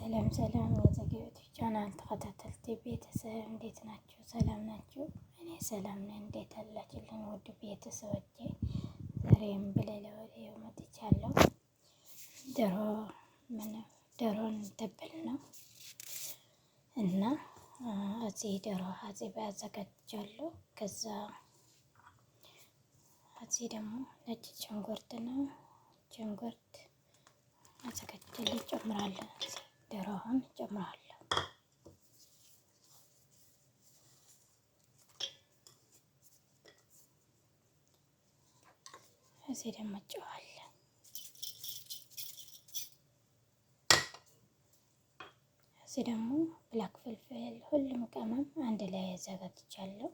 ሰላም ሰላም የዘጌዎት ቻናል ተከታተልቲ ቤተሰብ እንዴት ናችሁ? ሰላም ናችሁ? እኔ ሰላም ነኝ። እንዴት አላችሁልኝ? ውድ ቤተሰቦቼ ዛሬም በሌላ ወዲዮ መጥቻለሁ። ዶሮን ተብል ነው እና እዚህ ዶሮ አጽቤ አዘጋጅቻለሁ። ከዛ እዚህ ደግሞ ነጭ ሽንኩርት ነው ሽንኩርት አዘጋጅቼ ጨምራለሁ። ዶሮውን ጨምራለሁ። እዚህ ደግሞ ጨው አለ። እዚህ ደግሞ ብላክ ፍልፍል ሁሉም ቅመም አንድ ላይ አዘጋጅቻለሁ።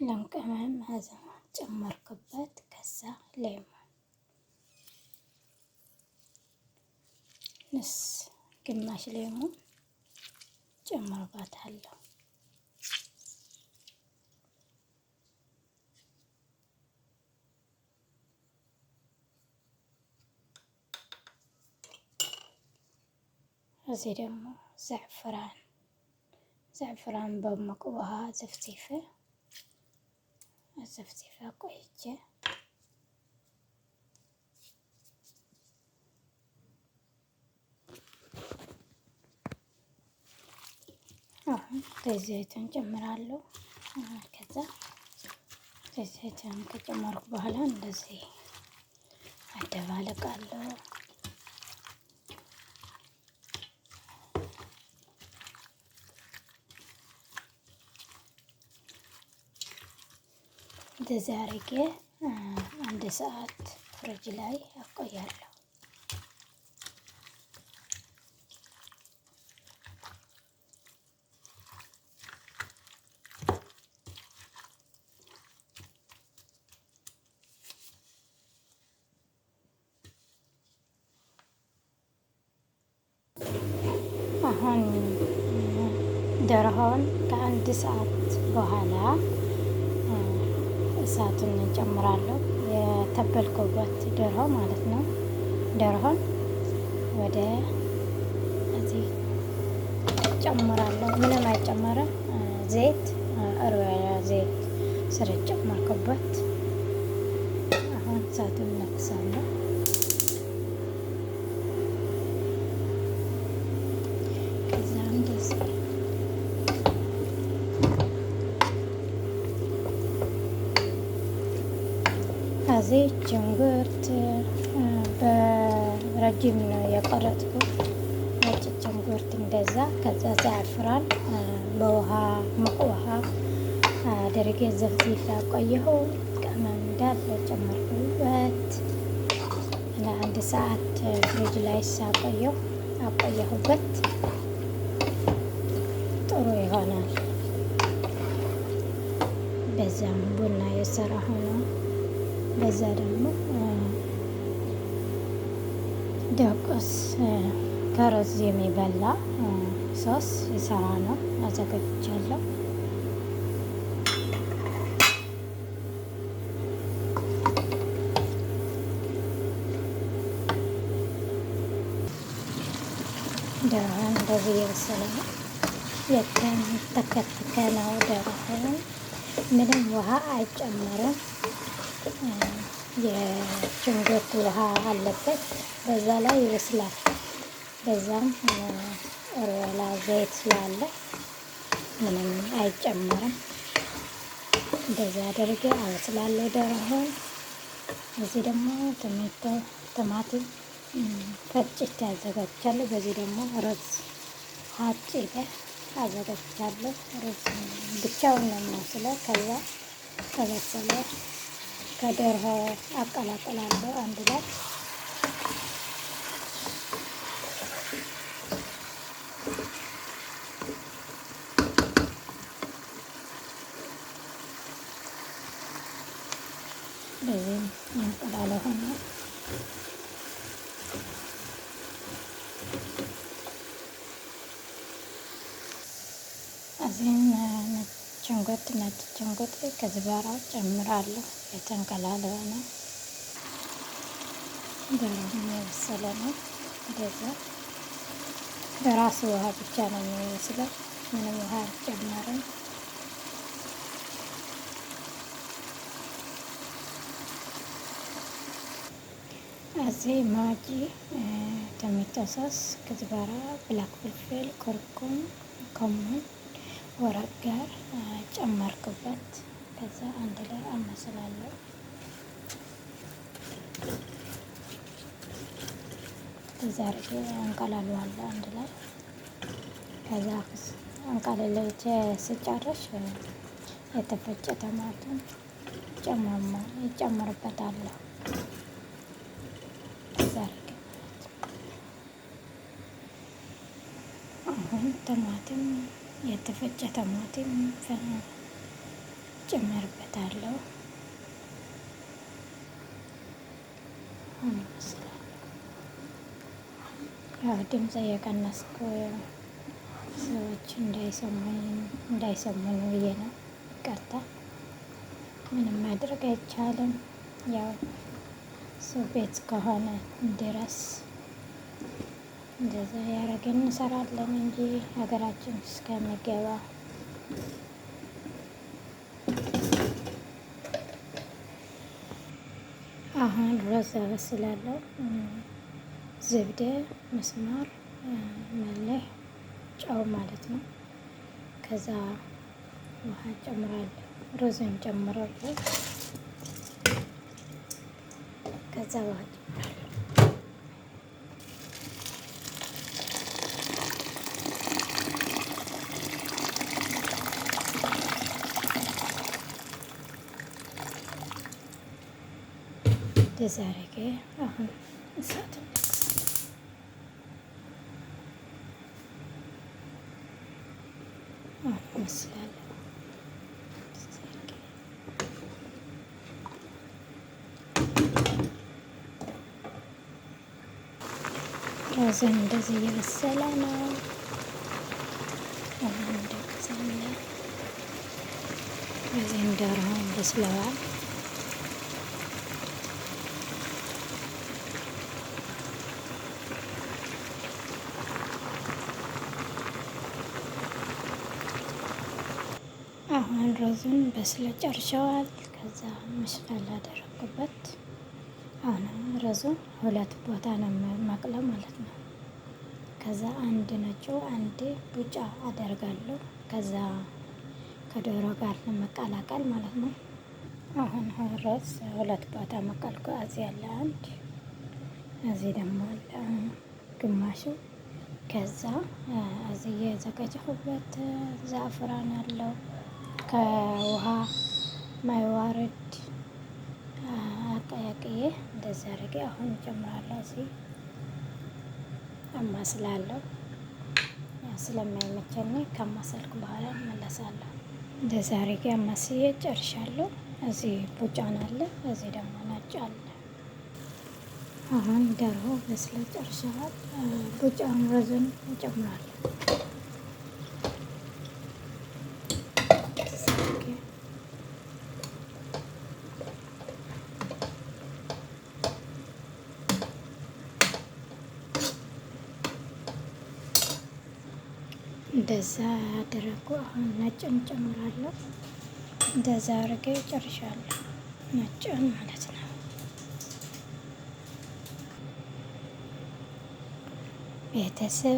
ሁሉም ቅመም ጨመርኩበት። ከዛ ሌሞን ግማሽ ሌሞን ጨምርባታለሁ። እዚህ ደግሞ ዘዕፍራን በሙቅ ውሃ ዘፍዝፌ ቆይቼ አሁን ዘይቱን ጨምራለሁ። ከዛ ዘይቱን ከጨመርኩ በኋላ እንደዚህ አደባለቃለሁ። እንደዚህ አድርጌ አንድ ሰዓት ፍሪጅ ላይ አቆያለሁ። አሁን ዶሮውን ከአንድ ሰዓት በኋላ እሳቱን እንጨምራለሁ። የተበልኩበት ዶሮ ማለት ነው። ዶሮውን ወደ እዚህ ጨምራለሁ። ምንም አይጨመርም። ዘይት ዘይት ስር ጨመርኩበት። አሁን እሳቱን እነክሳለሁ። ከዛ እንደዚህ እዚህ ሽንኩርት በረጅም ነው የቆረጥኩት፣ ነጭ ሽንኩርት እንደዛ። ከዛ ዘዕፍራን በውሃ ሙቅ ውሃ አድርጌ ዘፍዝፌ አቆየሁ። ቅመም እንዳለ ጨመርኩበት። ለአንድ ሰዓት ፍሪጅ ላይ አቆየሁበት። ጥሩ ይሆናል። በዛም ቡና የሰራሁ ነው። በዛ ደግሞ ደቆስ ከሩዝ የሚበላ ሶስ የሰራ ነው አዘጋጅቻለሁ። ዶሮውን እንደዚህ የበሰለ ነው። የተከተከ ነው። ዶሮውን ምንም ውሃ አይጨመርም። የሽንኩርት ውሃ አለበት። በዛ ላይ ይበስላል። በዛም ሮላ ዘይት ስላለ ምንም አይጨመርም። እንደዚህ አድርጌ አበስላለሁ ዶሮውን። እዚህ ደግሞ ቲማቲም ፈጭቼ አዘጋጅቻለሁ። በዚህ ደግሞ ሩዝ አጥቤ አዘጋጅቻለሁ። ሩዝ ብቻውን ነው የማበስለው። ከዛ ከበሰለ ከዶሮ አቀላቅላለሁ አንድ ላይ። በዚህ እንቁላል ሆነ እዚህም ነጭ ሽንኩርት ከዝበራ ጨምራለሁ። የተንቀላለበ ነው። ዶሮም የበሰለ ነው። እንደዛ በራሱ ውሃ ብቻ ነው የሚመስለው። ምንም ውሃ አልጨመርም። እዚህ ማጂ፣ ቶሜቶ ሶስ፣ ክዝበራ፣ ብላክ ፍልፍል፣ ኩርኩም፣ ከሙን ወረቅ ጋር ጨመርኩበት። ከዛ አንድ ላይ አመስላለሁ። ከዛ አርጌ አንቀላለዋለሁ አንድ ላይ። ከዛ አንቀላልቼ ስጨርስ የተፈጨ ቲማቲም ይጨምርበታለሁ። አሁን ቲማቲም የተፈጨ ቲማቲም ጨምርበታለሁ። ያው ድምፅ እየቀነስኩ ሰዎች እንዳይሰሙኝ ብዬ ነው። ይቅርታ፣ ምንም ማድረግ አይቻልም። ያው ሰው ቤት ከሆነ ድረስ እንደዛ ያረግን እንሰራለን እንጂ ሀገራችን እስከሚገባ አሁን ሩዝ አበስላለሁ። ዝብደ፣ መስማር፣ መለህ፣ ጨው ማለት ነው። ከዛ ውሃ ጨምራለሁ። ሩዝን ጨምራለሁ። ከዛ ውሃ ጨምራለሁ። እንደዛ አድርጌ አሁን እሳት መስላለሁ። ሩዝን እንደዚህ እየበሰለ ነው። አሁን እንደዚህ በዚህ ዶሮውን በስለዋል። አሁን ሩዙን በስለ ጨርሸዋል። ከዛ መሽላል አደረኩበት። አሁን ሩዙን ሁለት ቦታ ነው ማቅለው ማለት ነው። ከዛ አንድ ነጩ አንድ ቢጫ አደርጋለሁ። ከዛ ከዶሮ ጋር ለመቀላቀል ማለት ነው። አሁን ሩዝ ሁለት ቦታ መቀልኩ። እዚህ ያለ አንድ፣ እዚህ ደግሞ አለ ግማሹ። ከዛ እዚህ የዘጋጀሁበት ዛፍራን አለው ከውሃ ማይዋረድ አቀያቅዬ እንደዛ አድርጌ አሁን እጨምራለሁ። እዚህ አማስላለሁ። ስለማይመቸኝ ከማሰልኩ በኋላ እመለሳለሁ። እንደዛ አድርጌ አማስዬ ጨርሻለሁ። እዚህ ቡጫን አለ፣ እዚህ ደግሞ ነጭ አለ። አሁን ዶሮ በስለ ጨርሻለሁ። ቡጫን ሩዝን እጨምራለሁ። እንደዛ ያደረኩ። አሁን ነጭን ጨምራለሁ። እንደዛ አድርጌ ጨርሻለሁ። ነጭን ማለት ነው። ቤተሰብ